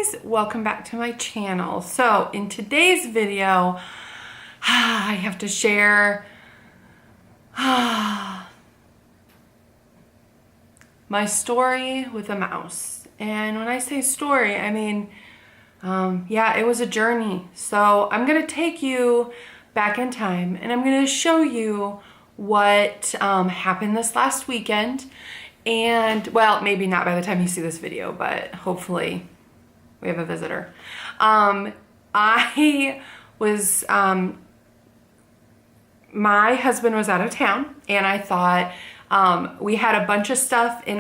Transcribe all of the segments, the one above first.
guys, welcome back to my channel. So in today's video, I have to share my story with a mouse. And when I say story, I mean, yeah, it was a journey. So I'm gonna take you back in time and I'm gonna show you what happened this last weekend. And well, maybe not by the time you see this video, but hopefully we have a visitor. I was, my husband was out of town and I thought, we had a bunch of stuff in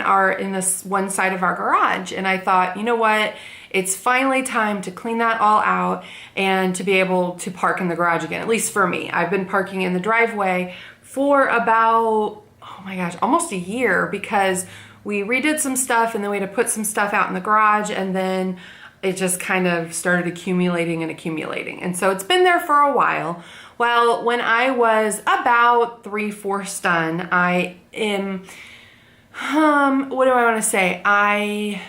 this one side of our garage. And I thought, you know what? It's finally time to clean that all out and to be able to park in the garage again, at least for me. I've been parking in the driveway for about, oh my gosh, almost a year, because we redid some stuff and then we had to put some stuff out in the garage, and then it just kind of started accumulating and accumulating. And so it's been there for a while. Well, when I was about 3/4 done, I am, what do I want to say? I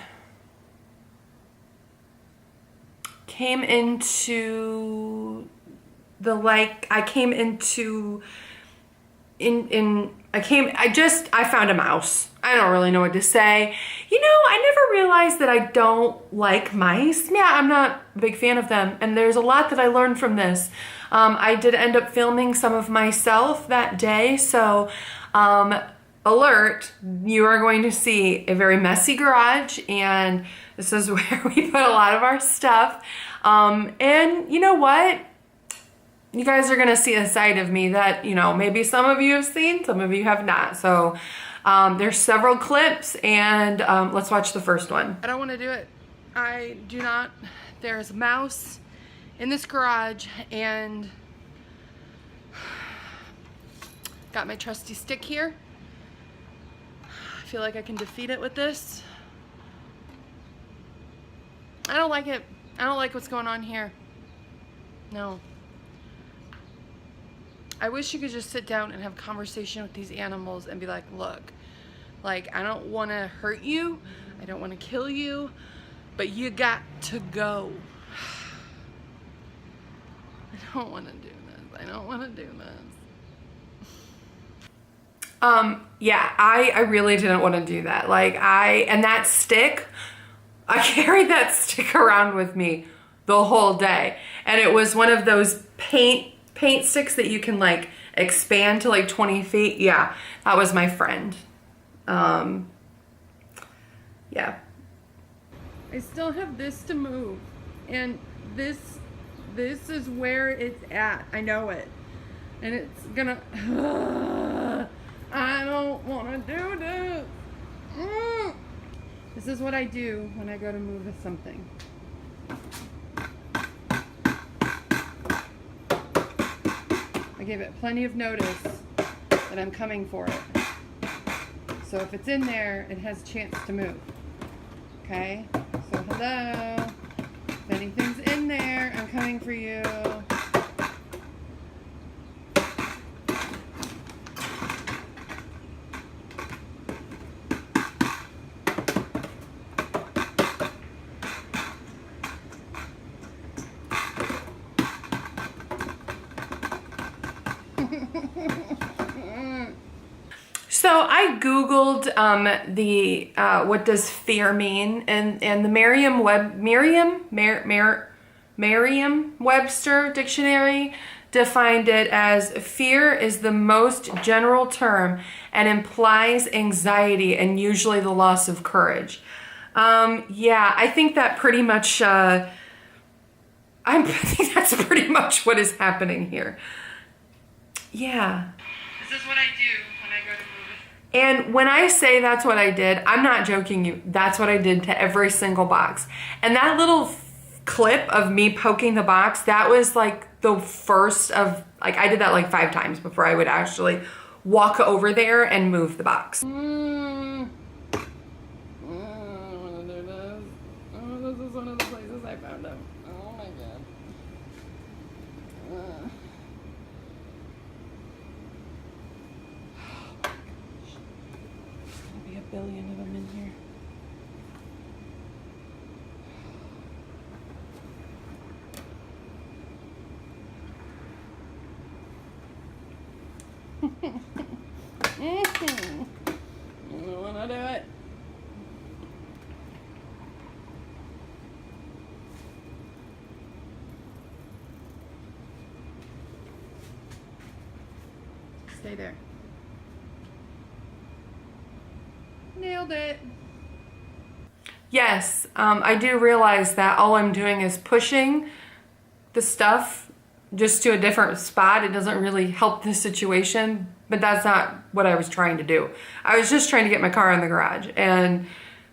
came into the, I found a mouse. I don't really know what to say. You know, I never realized that I don't like mice. Yeah, I'm not a big fan of them. And there's a lot that I learned from this. I did end up filming some of myself that day. So, alert, you are going to see a very messy garage. And this is where we put a lot of our stuff. And you know what? You guys are gonna see a side of me that, you know, maybe some of you have seen, some of you have not. So there's several clips, and let's watch the first one. I don't wanna do it. I do not. There's a mouse in this garage, and got my trusty stick here. I feel like I can defeat it with this. I don't like it. I don't like what's going on here. No. I wish you could just sit down and have a conversation with these animals and be like, look, like, I don't want to hurt you. I don't want to kill you, but you got to go. I don't want to do this. I don't want to do this. Yeah, I really didn't want to do that. Like, and that stick, I carried that stick around with me the whole day. And it was one of those paint sticks that you can like expand to like 20 feet. Yeah, that was my friend. Yeah. I still have this to move, and this is where it's at. I know it. And it's gonna, I don't want to do this. This is what I do when I go to move something. I gave it plenty of notice that I'm coming for it. So if it's in there, it has a chance to move. Okay? So hello. If anything's in there, I'm coming for you. So I Googled what does fear mean, and the Merriam-Webster dictionary defined it as fear is the most general term and implies anxiety and usually the loss of courage. Yeah, I think that pretty much, I think that's pretty much what is happening here. Yeah. This is what I do when I go to move. And when I say that's what I did, I'm not joking you. That's what I did to every single box. And that little clip of me poking the box, that was like the first of, like, I did that like 5 times before I would actually walk over there and move the box. I don't want to do this. Oh, this is one of the places I found them. Oh my God. Billion of them in here. Stay there. Nailed it. Yes, I do realize that all I'm doing is pushing the stuff just to a different spot. It doesn't really help the situation, but that's not what I was trying to do. I was just trying to get my car in the garage, and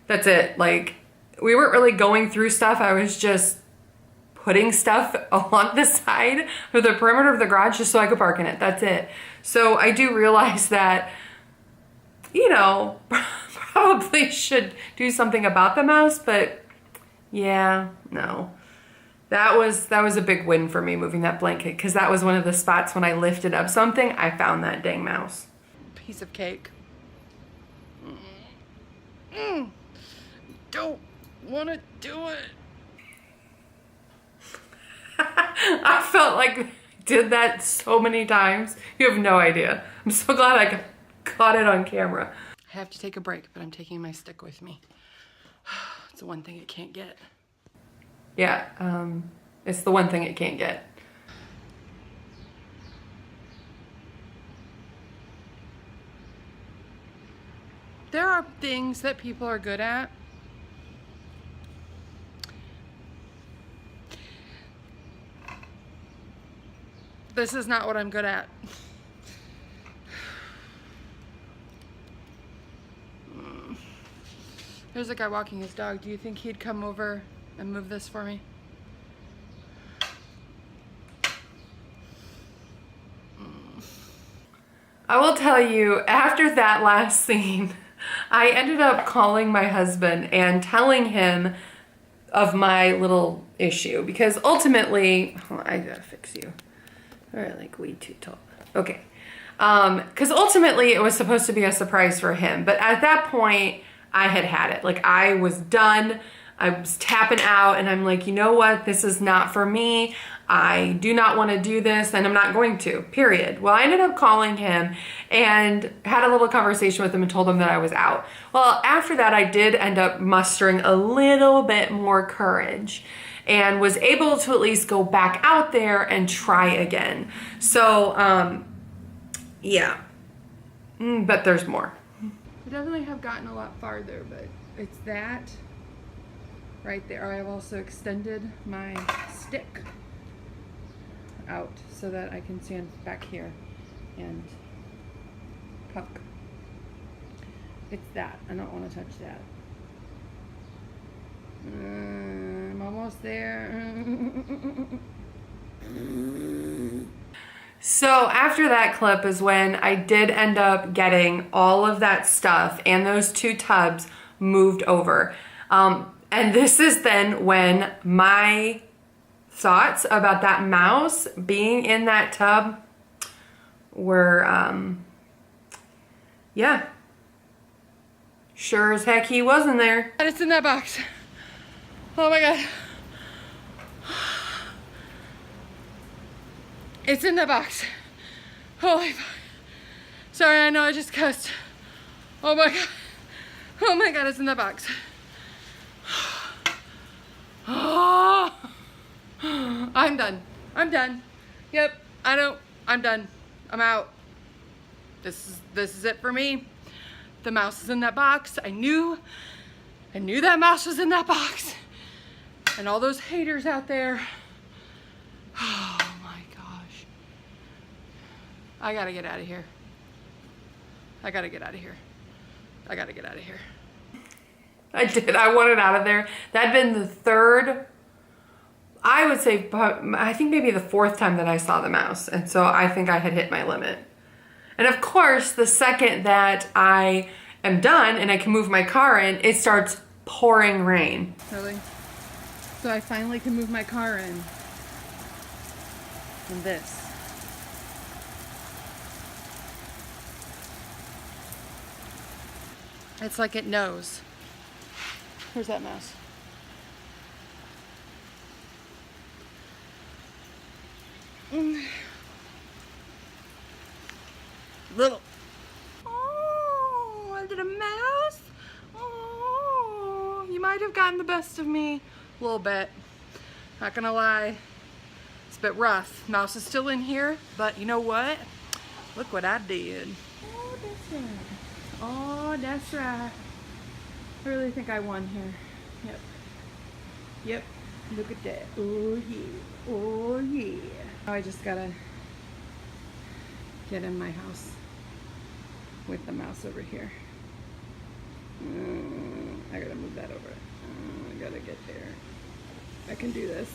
that's it. Like, we weren't really going through stuff. I was just putting stuff along the side of the perimeter of the garage just so I could park in it. That's it. So I do realize that, you know, probably should do something about the mouse, but yeah, no. That was a big win for me, moving that blanket, because that was one of the spots when I lifted up something, I found that dang mouse. Piece of cake. Don't want to do it. I felt like I did that so many times. You have no idea. I'm so glad I caught it on camera. I have to take a break, but I'm taking my stick with me. It's the one thing it can't get. Yeah, it's the one thing it can't get. There are things that people are good at. This is not what I'm good at. There's a guy walking his dog. Do you think he'd come over and move this for me? I will tell you, after that last scene, I ended up calling my husband and telling him of my little issue, because ultimately, I gotta fix you. All right, like way too tall. Okay. Because ultimately it was supposed to be a surprise for him, but at that point I had it. Like, I was done. I was tapping out, and I'm like, you know what? This is not for me. I do not want to do this, and I'm not going to, period. Well, I ended up calling him and had a little conversation with him and told him that I was out. Well, after that, I did end up mustering a little bit more courage and was able to at least go back out there and try again. So, yeah, but there's more. I definitely have gotten a lot farther, but it's that right there. I have also extended my stick out so that I can stand back here and puck. It's that. I don't want to touch that. I'm almost there. So after that clip is when I did end up getting all of that stuff and those 2 tubs moved over. And this is then when my thoughts about that mouse being in that tub were, yeah, sure as heck he wasn't there. And it's in that box. Oh my God. It's in the box. Holy fuck. Sorry, I know I just cussed. Oh my God. Oh my God, it's in the box. Oh. I'm done. I'm done. Yep, I'm done. I'm out. This is it for me. The mouse is in that box. I knew that mouse was in that box. And all those haters out there. Oh my gosh. I gotta get out of here. I gotta get out of here. I gotta get out of here. I did. I wanted out of there. That'd been the third, I would say, I think maybe the 4th time that I saw the mouse. And so I think I had hit my limit. And of course, the second that I am done and I can move my car in, it starts pouring rain. Really? So I finally can move my car in. And this. It's like it knows. Where's that mouse? Little. Oh, I did a mouse. Oh, you might have gotten the best of me a little bit. Not gonna lie. It's a bit rough. Mouse is still in here, but you know what? Look what I did. Oh, that's right. Oh, that's right. I really think I won here. Yep. Yep. Look at that. Oh, yeah. Oh, yeah. Now I just gotta get in my house with the mouse over here. I gotta move that over. I gotta get there. I can do this.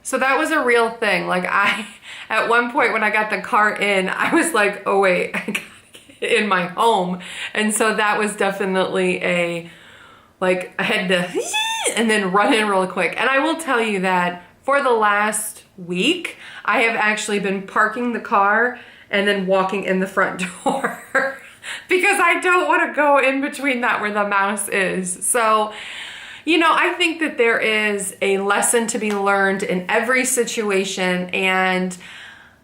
So that was a real thing. Like at one point when I got the car in, I was like, oh wait, I gotta get in my home. And so that was definitely I had to, and then run in real quick. And I will tell you that for the last week, I have actually been parking the car and then walking in the front door because I don't want to go in between that where the mouse is. So, you know, I think that there is a lesson to be learned in every situation. And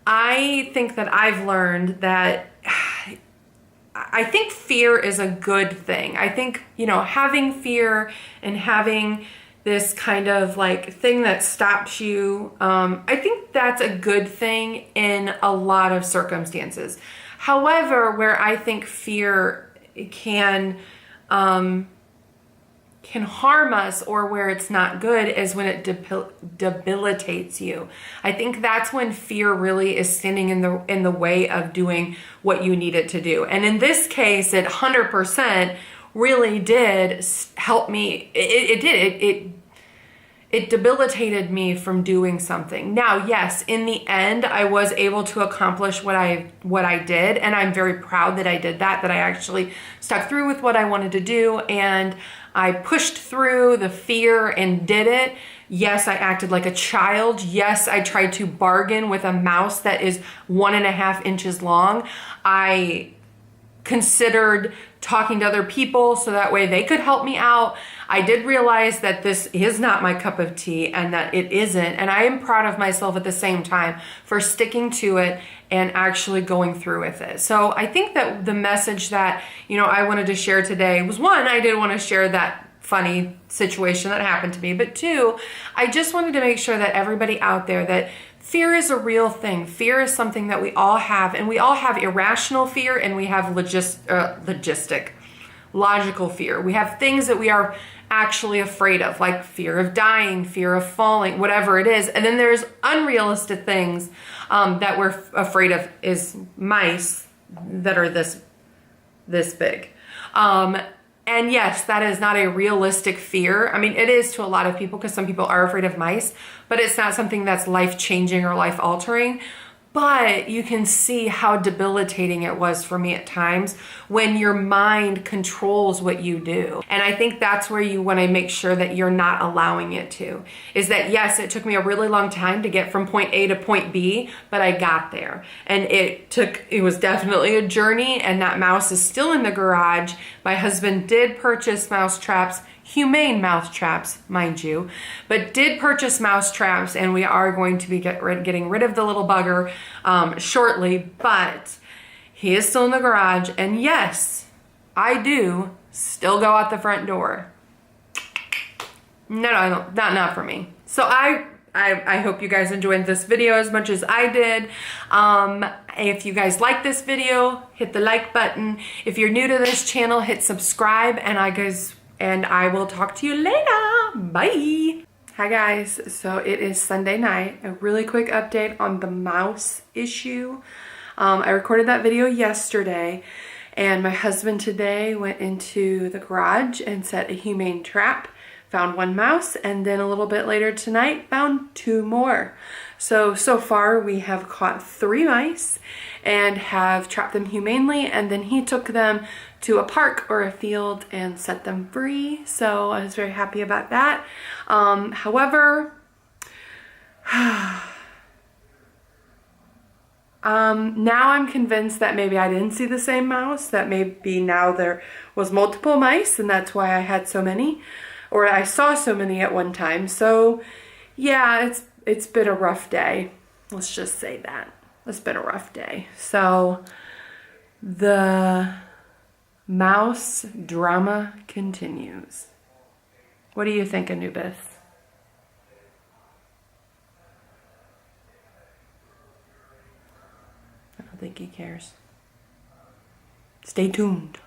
I think that I've learned that I think fear is a good thing. I think, you know, having fear and having this kind of like thing that stops you, I think that's a good thing in a lot of circumstances. However, where I think fear can harm us or where it's not good is when it debilitates you. I think that's when fear really is standing in the way of doing what you need it to do. And in this case, it 100% really did help me. It debilitated me from doing something. Now, yes, in the end, I was able to accomplish what I did, and I'm very proud that I did that I actually stuck through with what I wanted to do, and I pushed through the fear and did it. Yes, I acted like a child. Yes, I tried to bargain with a mouse that is 1.5 inches long. I considered talking to other people so that way they could help me out. I did realize that this is not my cup of tea and that it isn't. And I am proud of myself at the same time for sticking to it and actually going through with it. So I think that the message that, you know, I wanted to share today was, one, I did want to share that funny situation that happened to me. But two, I just wanted to make sure that everybody out there that fear is a real thing. Fear is something that we all have, and we all have irrational fear and we have logical fear. We have things that we are actually afraid of, like fear of dying, fear of falling, whatever it is. And then there's unrealistic things that we're afraid of, is mice that are this big. And yes, that is not a realistic fear. I mean, it is to a lot of people because some people are afraid of mice, but it's not something that's life-changing or life-altering. But you can see how debilitating it was for me at times when your mind controls what you do. And I think that's where you want to make sure that you're not allowing it to. Is that, yes, it took me a really long time to get from point A to point B, but I got there. And it was definitely a journey, and that mouse is still in the garage. My husband did purchase mouse traps, humane mouse traps, mind you, but did purchase mouse traps, and we are going to be getting rid of the little bugger shortly, but he is still in the garage. And yes, I do still go out the front door. No, not for me. So I hope you guys enjoyed this video as much as I did. If you guys like this video, hit the like button. If you're new to this channel, hit subscribe, and I will talk to you later. Bye. Hi guys, so it is Sunday night. A really quick update on the mouse issue. I recorded that video yesterday, and my husband today went into the garage and set a humane trap, found 1 mouse, and then a little bit later tonight found 2 more. So far we have caught 3 mice and have trapped them humanely, and then he took them to a park or a field and set them free. So I was very happy about that. However, now I'm convinced that maybe I didn't see the same mouse, that maybe now there was multiple mice and that's why I had so many, or I saw so many at one time. So yeah, it's been a rough day. Let's just say that. It's been a rough day. So the mouse drama continues. What do you think, Anubis? think he cares. Stay tuned.